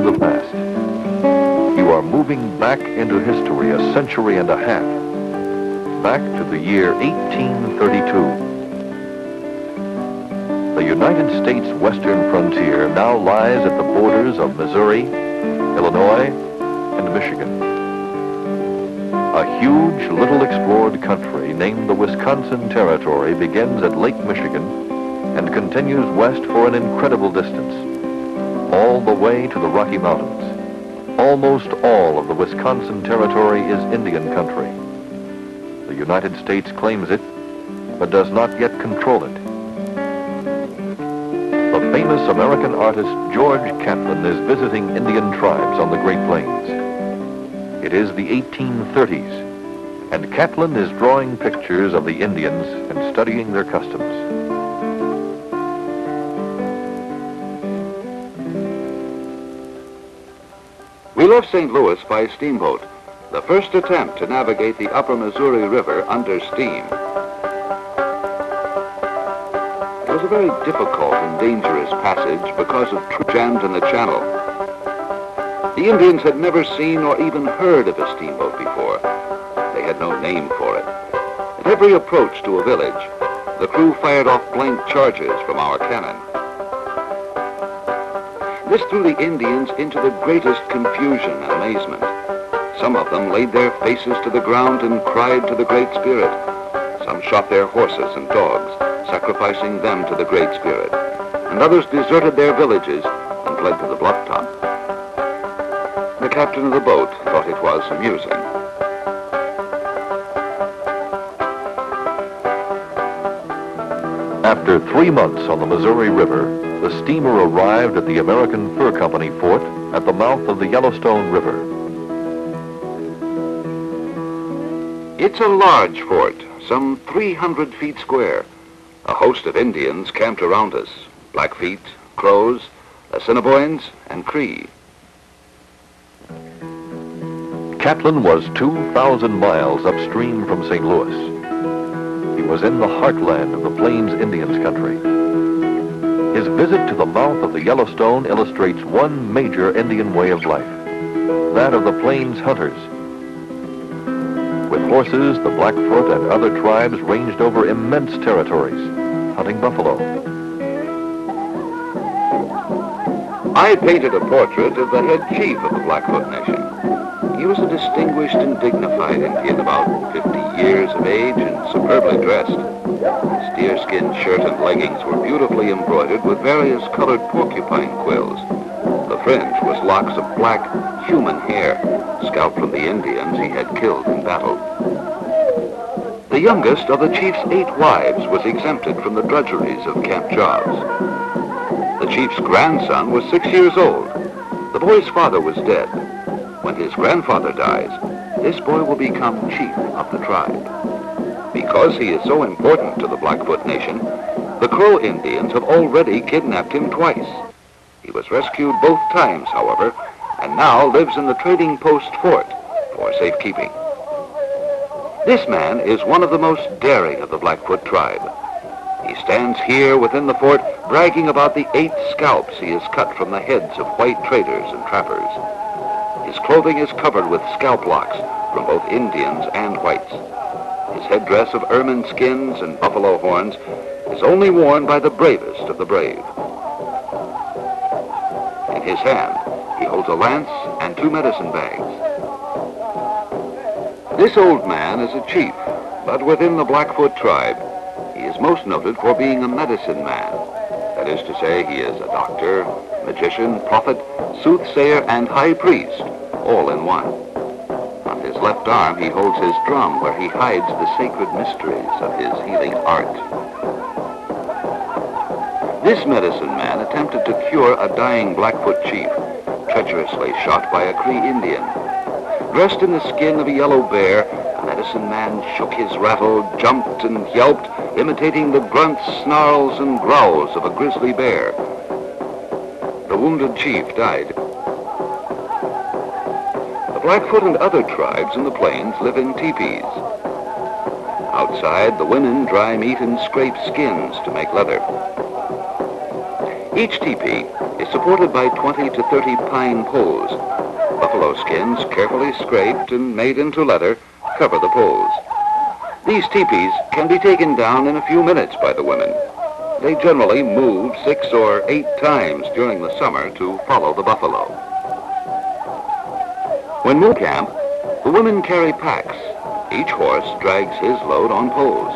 the past. You are moving back into history a century and a half, back to the year 1832. The United States western frontier now lies at the borders of Missouri, Illinois, and Michigan. A huge, little explored country named the Wisconsin Territory begins at Lake Michigan and continues west for an incredible distance, all the way to the Rocky Mountains. Almost all of the Wisconsin Territory is Indian country. The United States claims it, but does not yet control it. The famous American artist George Catlin is visiting Indian tribes on the Great Plains. It is the 1830s, and Catlin is drawing pictures of the Indians and studying their customs. We left St. Louis by steamboat, the first attempt to navigate the upper Missouri River under steam. It was a very difficult and dangerous passage because of jams in the channel. The Indians had never seen or even heard of a steamboat before. They had no name for it. At every approach to a village, the crew fired off blank charges from our cannon. This threw the Indians into the greatest confusion and amazement. Some of them laid their faces to the ground and cried to the Great Spirit. Some shot their horses and dogs, sacrificing them to the Great Spirit. And others deserted their villages and fled to the bluff top. The captain of the boat thought it was amusing. After 3 months on the Missouri River, the steamer arrived at the American Fur Company fort at the mouth of the Yellowstone River. It's a large fort, some 300 feet square. A host of Indians camped around us: Blackfeet, Crows, Assiniboines, and Cree. Catlin was 2,000 miles upstream from St. Louis. He was in the heartland of the Plains Indians country. His visit to the mouth of the Yellowstone illustrates one major Indian way of life, that of the Plains hunters. With horses, the Blackfoot and other tribes ranged over immense territories, hunting buffalo. I painted a portrait of the head chief of the Blackfoot Nation. He was a distinguished and dignified Indian, about 50 years of age and superbly dressed. His deerskin shirt and leggings were beautifully embroidered with various colored porcupine quills. The fringe was locks of black, human hair, scalped from the Indians he had killed in battle. The youngest of the chief's 8 wives was exempted from the drudgeries of camp jobs. The chief's grandson was 6 years old. The boy's father was dead. When his grandfather dies, this boy will become chief of the tribe. Because he is so important to the Blackfoot Nation, the Crow Indians have already kidnapped him twice. He was rescued both times, however, and now lives in the trading post fort for safekeeping. This man is one of the most daring of the Blackfoot tribe. He stands here within the fort bragging about the 8 scalps he has cut from the heads of white traders and trappers. His clothing is covered with scalp locks from both Indians and whites. His headdress of ermine skins and buffalo horns is only worn by the bravest of the brave. In his hand, he holds a lance and 2 medicine bags. This old man is a chief, but within the Blackfoot tribe, he is most noted for being a medicine man. That is to say, he is a doctor, magician, prophet, soothsayer, and high priest, all in one. On his left arm, he holds his drum where he hides the sacred mysteries of his healing art. This medicine man attempted to cure a dying Blackfoot chief, treacherously shot by a Cree Indian. Dressed in the skin of a yellow bear, the medicine man shook his rattle, jumped, and yelped, imitating the grunts, snarls, and growls of a grizzly bear. The wounded chief died. The Blackfoot and other tribes in the plains live in teepees. Outside, the women dry meat and scrape skins to make leather. Each teepee is supported by 20 to 30 pine poles. Buffalo skins, carefully scraped and made into leather, cover the poles. These teepees can be taken down in a few minutes by the women. They generally move 6 or 8 times during the summer to follow the buffalo. When moving camp, the women carry packs. Each horse drags his load on poles.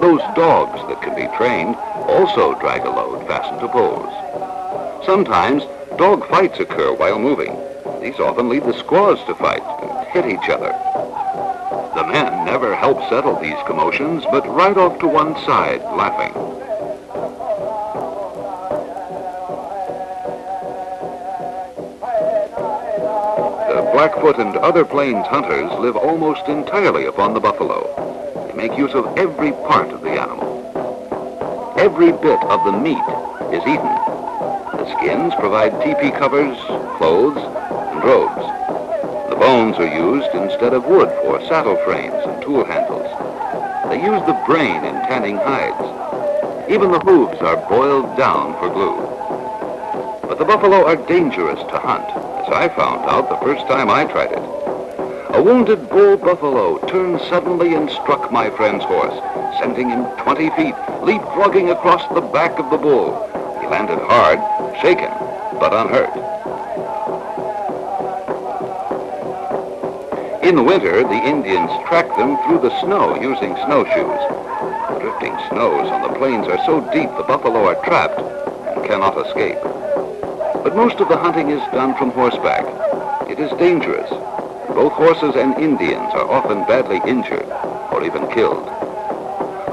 Those dogs that can be trained also drag a load fastened to poles. Sometimes dog fights occur while moving. These often lead the squaws to fight and hit each other. The men never help settle these commotions, but ride off to one side, laughing. The Blackfoot and other plains hunters live almost entirely upon the buffalo. They make use of every part of the animal. Every bit of the meat is eaten. The skins provide teepee covers, clothes, and robes. The bones are used instead of wood for saddle frames and tool handles. They use the brain in tanning hides. Even the hooves are boiled down for glue. But the buffalo are dangerous to hunt, as I found out the first time I tried it. A wounded bull buffalo turned suddenly and struck my friend's horse, sending him 20 feet, leapfrogging across the back of the bull. He landed hard, shaken, but unhurt. In the winter, the Indians track them through the snow using snowshoes. The drifting snows on the plains are so deep the buffalo are trapped and cannot escape. But most of the hunting is done from horseback. It is dangerous. Both horses and Indians are often badly injured or even killed.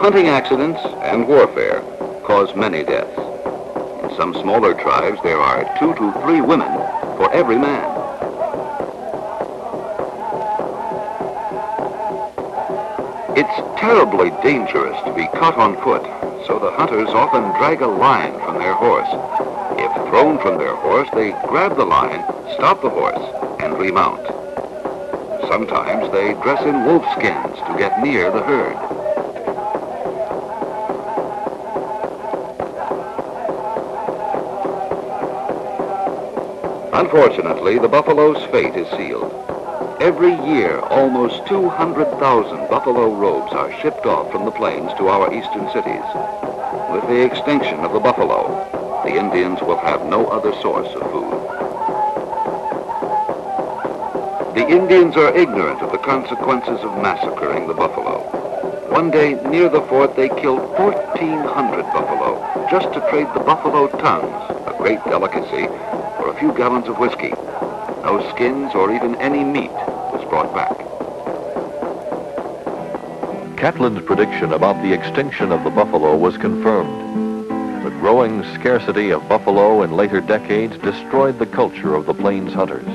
Hunting accidents and warfare cause many deaths. In some smaller tribes, there are 2 to 3 women for every man. It's terribly dangerous to be caught on foot, so the hunters often drag a line from their horse. If thrown from their horse, they grab the line, stop the horse, and remount. Sometimes they dress in wolf skins to get near the herd. Unfortunately, the buffalo's fate is sealed. Every year, almost 200,000 buffalo robes are shipped off from the plains to our eastern cities. With the extinction of the buffalo, the Indians will have no other source of food. The Indians are ignorant of the consequences of massacring the buffalo. One day, near the fort, they killed 1,400 buffalo just to trade the buffalo tongues, a great delicacy, for a few gallons of whiskey. No skins or even any meat was brought back. Catlin's prediction about the extinction of the buffalo was confirmed. The growing scarcity of buffalo in later decades destroyed the culture of the plains hunters.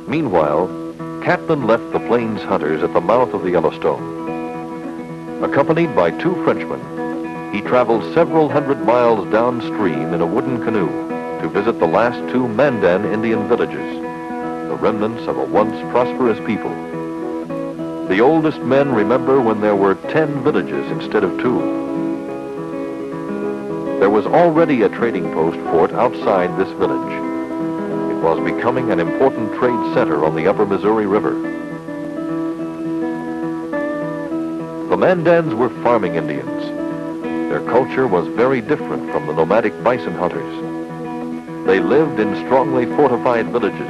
Meanwhile, Catlin left the plains hunters at the mouth of the Yellowstone. Accompanied by 2 Frenchmen, he traveled several hundred miles downstream in a wooden canoe to visit the last 2 Mandan Indian villages, the remnants of a once prosperous people. The oldest men remember when there were 10 villages instead of 2. There was already a trading post fort outside this village. It was becoming an important trade center on the upper Missouri River. The Mandans were farming Indians. Their culture was very different from the nomadic bison hunters. They lived in strongly fortified villages.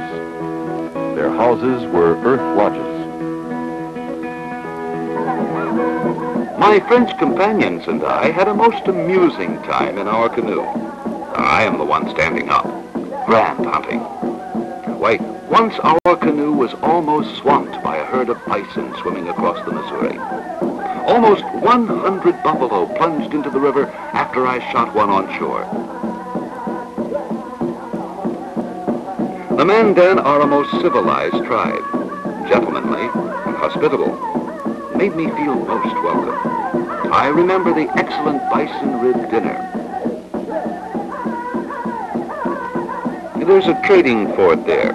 Their houses were earth lodges. My French companions and I had a most amusing time in our canoe. I am the one standing up. Grand hunting. Why, once our canoe was almost swamped by a herd of bison swimming across the Missouri. Almost 100 buffalo plunged into the river after I shot one on shore. The Mandan are a most civilized tribe, gentlemanly and hospitable. It made me feel most welcome. I remember the excellent bison rib dinner. There's a trading fort there.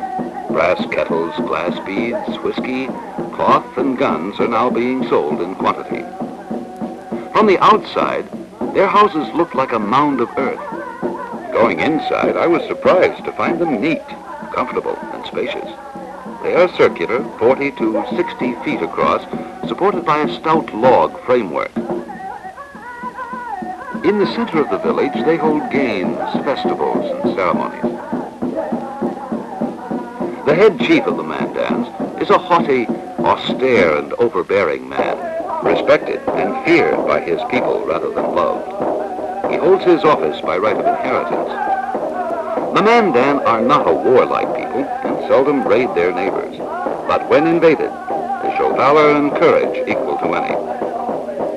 Brass kettles, glass beads, whiskey, cloth, and guns are now being sold in quantity. From the outside, Their houses looked like a mound of earth. Going inside, I was surprised to find them neat, comfortable, and spacious. They are circular, 40 to 60 feet across, supported by a stout log framework. In the center of the village, they hold games, festivals, and ceremonies. The head chief of the Mandans is a haughty, austere, and overbearing man, respected and feared by his people rather than loved. He holds his office by right of inheritance. The Mandan are not a warlike people and seldom raid their neighbors, but when invaded, they show valor and courage equal to any.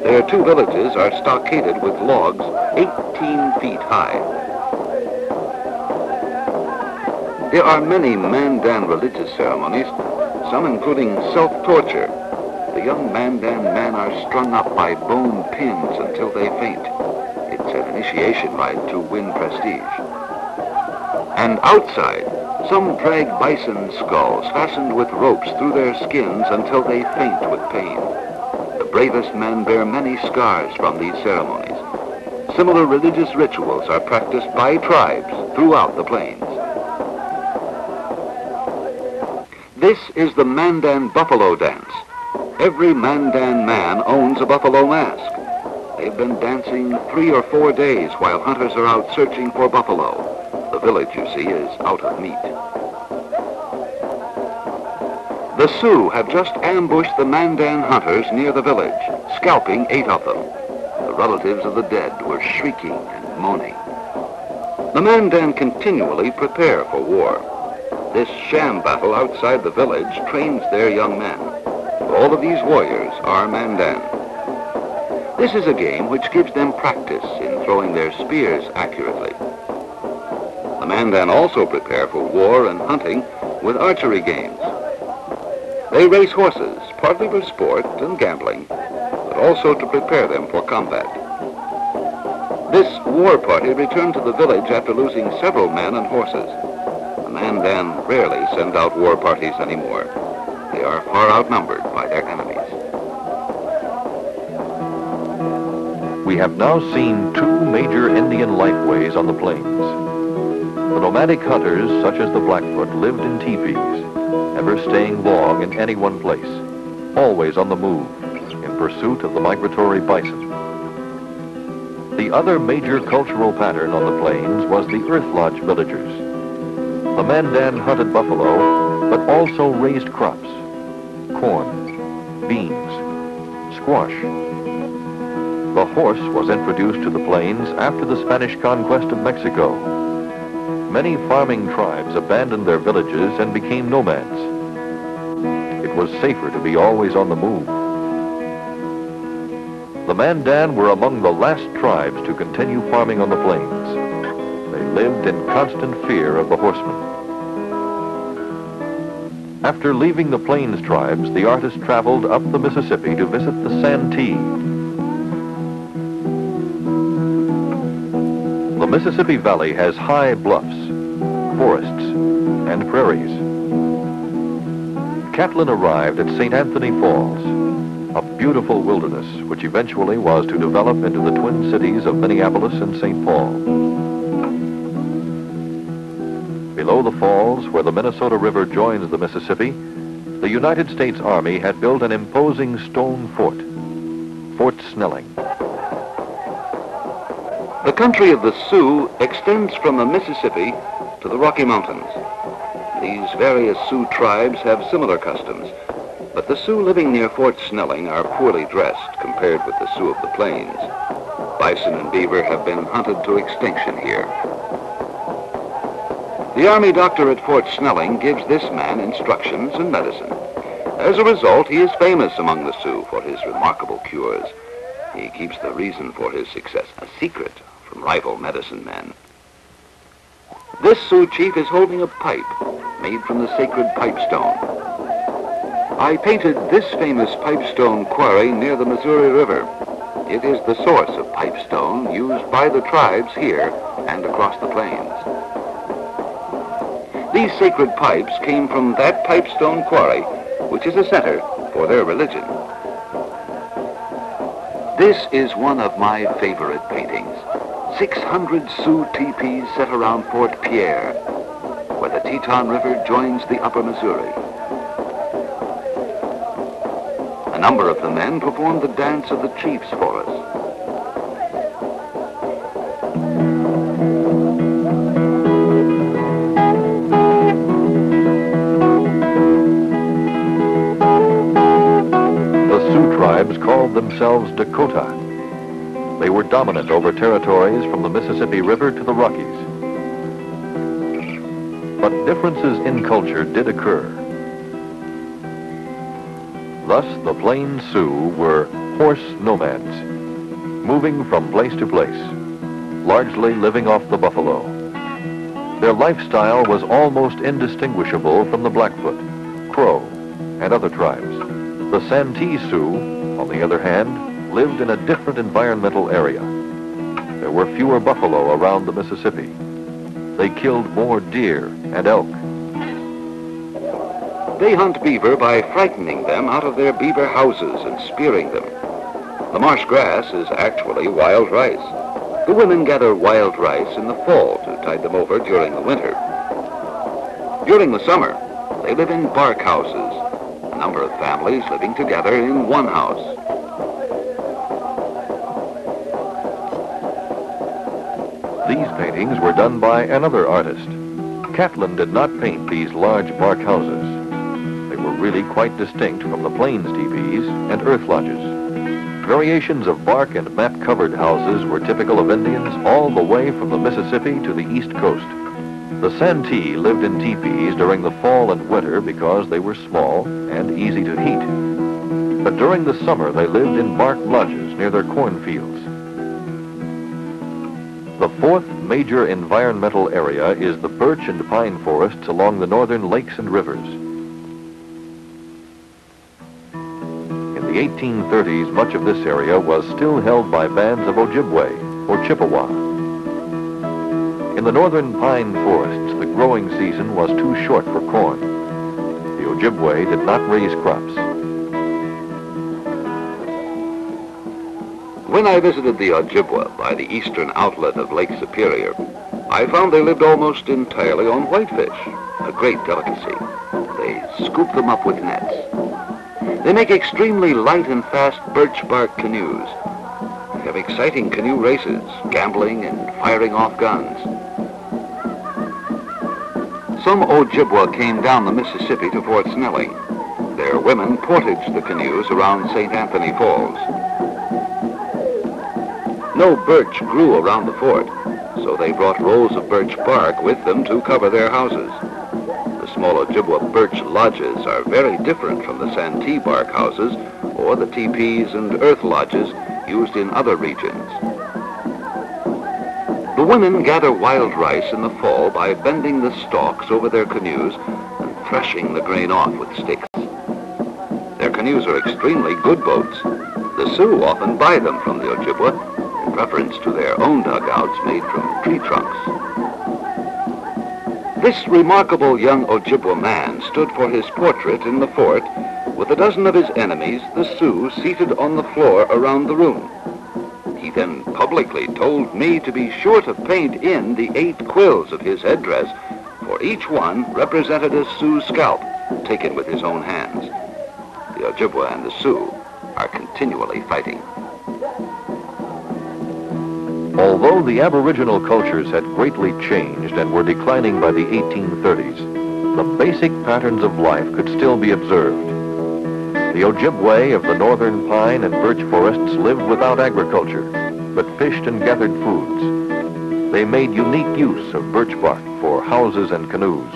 Their two villages are stockaded with logs 18 feet high. There are many Mandan religious ceremonies, some including self-torture. The young Mandan men are strung up by bone pins until they faint. It's an initiation rite to win prestige. And outside, some drag bison skulls fastened with ropes through their skins until they faint with pain. The bravest men bear many scars from these ceremonies. Similar religious rituals are practiced by tribes throughout the plains. This is the Mandan buffalo dance. Every Mandan man owns a buffalo mask. They've been dancing 3 or 4 days while hunters are out searching for buffalo. The village, you see, is out of meat. The Sioux have just ambushed the Mandan hunters near the village, scalping 8 of them. The relatives of the dead were shrieking and moaning. The Mandan continually prepare for war. This sham battle outside the village trains their young men. All of these warriors are Mandan. This is a game which gives them practice in throwing their spears accurately. The Mandan also prepare for war and hunting with archery games. They race horses, partly for sport and gambling, but also to prepare them for combat. This war party returned to the village after losing several men and horses. The Mandan rarely send out war parties anymore. They are far outnumbered by their enemies. We have now seen 2 major Indian lifeways on the plains. The nomadic hunters, such as the Blackfoot, lived in teepees, never staying long in any one place, always on the move, in pursuit of the migratory bison. The other major cultural pattern on the plains was the earth lodge villagers. The Mandan hunted buffalo, but also raised crops, corn, beans, squash. The horse was introduced to the plains after the Spanish conquest of Mexico. Many farming tribes abandoned their villages and became nomads. It was safer to be always on the move. The Mandan were among the last tribes to continue farming on the plains. They lived in constant fear of the horsemen. After leaving the plains tribes, the artist traveled up the Mississippi to visit the Santee. The Mississippi Valley has high bluffs, forests, and prairies. Catlin arrived at St. Anthony Falls, a beautiful wilderness which eventually was to develop into the twin cities of Minneapolis and St. Paul. Below the falls, where the Minnesota River joins the Mississippi, the United States Army had built an imposing stone fort, Fort Snelling. The country of the Sioux extends from the Mississippi to the Rocky Mountains. These various Sioux tribes have similar customs, but the Sioux living near Fort Snelling are poorly dressed compared with the Sioux of the plains. Bison and beaver have been hunted to extinction here. The Army doctor at Fort Snelling gives this man instructions and medicine. As a result, he is famous among the Sioux for his remarkable cures. He keeps the reason for his success a secret from rival medicine men. This Sioux chief is holding a pipe made from the sacred pipestone. I painted this famous pipestone quarry near the Missouri River. It is the source of pipestone used by the tribes here and across the plains. These sacred pipes came from that pipestone quarry, which is a center for their religion. This is one of my favorite paintings. 600 Sioux teepees set around Fort Pierre, where the Teton River joins the upper Missouri. A number of the men performed the dance of the chiefs for us. The Sioux tribes called themselves Dakota. They were dominant over territories from the Mississippi River to the Rockies. But differences in culture did occur. Thus, the Plains Sioux were horse nomads, moving from place to place, largely living off the buffalo. Their lifestyle was almost indistinguishable from the Blackfoot, Crow, and other tribes. The Santee Sioux, on the other hand, lived in a different environmental area. There were fewer buffalo around the Mississippi. They killed more deer and elk. They hunt beaver by frightening them out of their beaver houses and spearing them. The marsh grass is actually wild rice. The women gather wild rice in the fall to tide them over during the winter. During the summer, they live in bark houses, a number of families living together in one house. These paintings were done by another artist. Catlin did not paint these large bark houses. They were really quite distinct from the plains teepees and earth lodges. Variations of bark and map-covered houses were typical of Indians all the way from the Mississippi to the East Coast. The Santee lived in teepees during the fall and winter because they were small and easy to heat. But during the summer, they lived in bark lodges near their cornfields. The fourth major environmental area is the birch and pine forests along the northern lakes and rivers. In the 1830s, much of this area was still held by bands of Ojibwa or Chippewa. In the northern pine forests, the growing season was too short for corn. The Ojibwa did not raise crops. When I visited the Ojibwa by the eastern outlet of Lake Superior, I found they lived almost entirely on whitefish, a great delicacy. They scoop them up with nets. They make extremely light and fast birch bark canoes. They have exciting canoe races, gambling, and firing off guns. Some Ojibwa came down the Mississippi to Fort Snelling. Their women portaged the canoes around St. Anthony Falls. No birch grew around the fort, so they brought rolls of birch bark with them to cover their houses. The small Ojibwa birch lodges are very different from the Santee bark houses or the teepees and earth lodges used in other regions. The women gather wild rice in the fall by bending the stalks over their canoes and threshing the grain off with sticks. Their canoes are extremely good boats. The Sioux often buy them from the Ojibwa, in reference to their own dugouts made from tree trunks. This remarkable young Ojibwa man stood for his portrait in the fort with a dozen of his enemies, the Sioux, seated on the floor around the room. He then publicly told me to be sure to paint in the 8 quills of his headdress, for each one represented a Sioux scalp taken with his own hands. The Ojibwa and the Sioux are continually fighting. Although the Aboriginal cultures had greatly changed and were declining by the 1830s, the basic patterns of life could still be observed. The Ojibwa of the northern pine and birch forests lived without agriculture, but fished and gathered foods. They made unique use of birch bark for houses and canoes.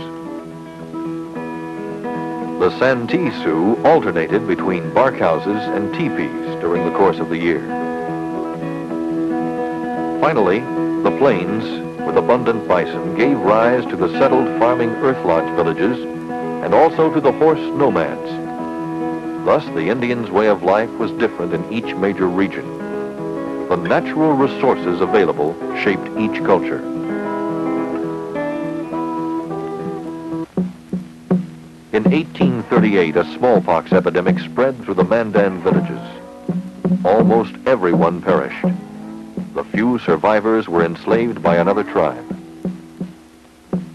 The Santee Sioux alternated between bark houses and teepees during the course of the year. Finally, the plains, with abundant bison, gave rise to the settled farming earth lodge villages and also to the horse nomads. Thus, the Indians' way of life was different in each major region. The natural resources available shaped each culture. In 1838, a smallpox epidemic spread through the Mandan villages. almost everyone perished. The few survivors were enslaved by another tribe.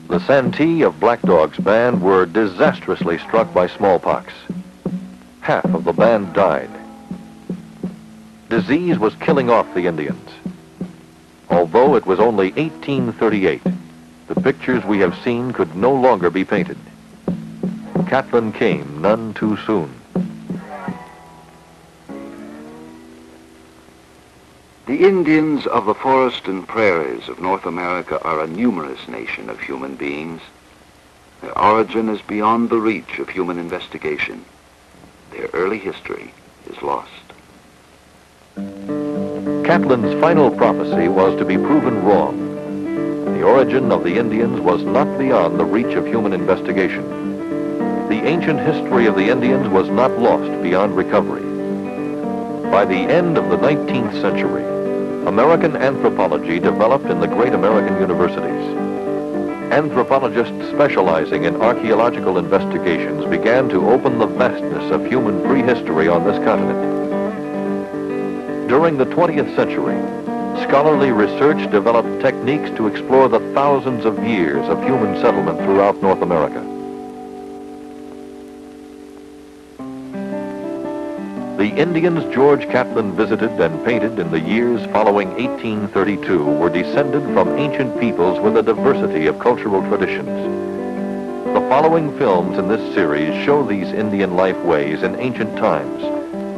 The Santee of Black Dog's band were disastrously struck by smallpox. Half of the band died. Disease was killing off the Indians. Although it was only 1838, the pictures we have seen could no longer be painted. Catlin came none too soon. The Indians of the forest and prairies of North America are a numerous nation of human beings. Their origin is beyond the reach of human investigation. Their early history is lost. Catlin's final prophecy was to be proven wrong. The origin of the Indians was not beyond the reach of human investigation. The ancient history of the Indians was not lost beyond recovery. By the end of the 19th century, American anthropology developed in the great American universities. Anthropologists specializing in archaeological investigations began to open the vastness of human prehistory on this continent. During the 20th century, scholarly research developed techniques to explore the thousands of years of human settlement throughout North America. The Indians George Catlin visited and painted in the years following 1832 were descended from ancient peoples with a diversity of cultural traditions. The following films in this series show these Indian life ways in ancient times,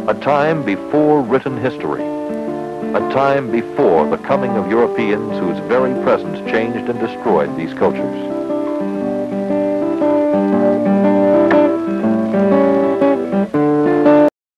a time before written history, a time before the coming of Europeans whose very presence changed and destroyed these cultures.